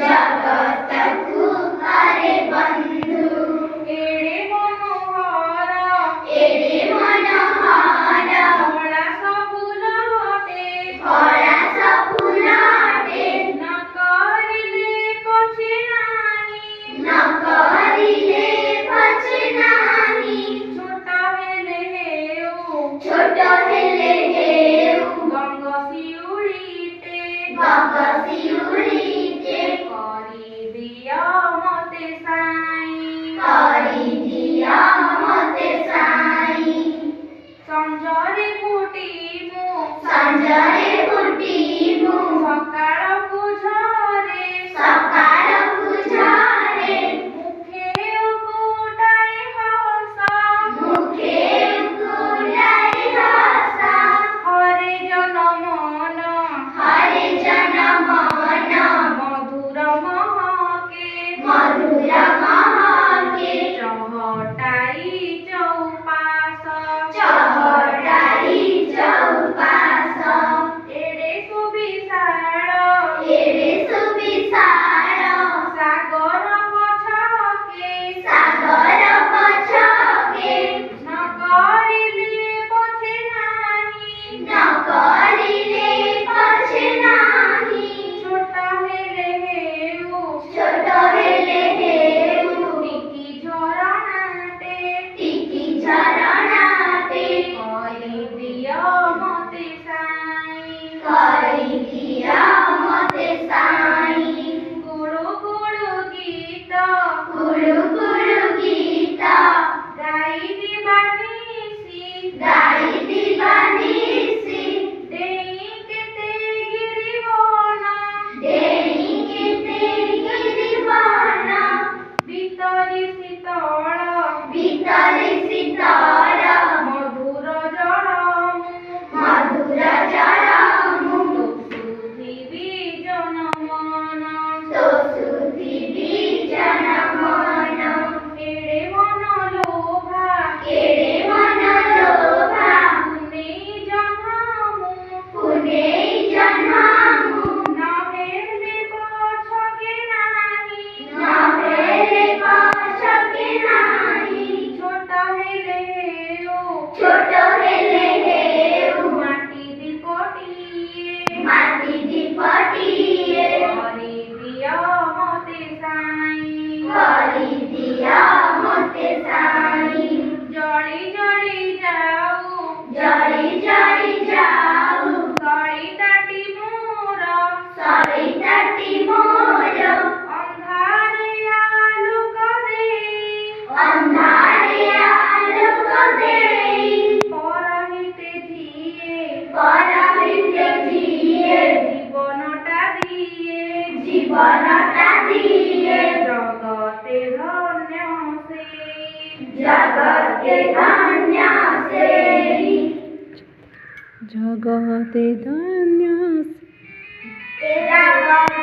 जगतकु हरे बंधु एड़े मनोहर भोला सफुलटे न करिले पछे नाही छोट हेले हेउ गंग सिउड़ीते करी दिया मते साई संजरे फुटीमु सकाळ पुझरे मुखे उकुटाई हसा हरे जन मन मधुर महके चहटाई चौपास एड़े सुविशाल सागर पछके न करिले पछे नाही छोट हेले हेउ टिकी झरणाते करी दिया मते साई गुरु गीत गाई दिबानिसी देई केते गिरिवन भितरी शीतल मधुर जलमु सुधिबी जनमन एड़े मन लोभा पुनेई जन्हामु न हेले पछके नाही छोट हेले हेउ माटी दीपटिए करी दिया मते साई जड़ी जाऊ सड़ी ताटी मोर अंधारे आलोक देई परहिते जिए जीवनटा दिए जगते धन्य से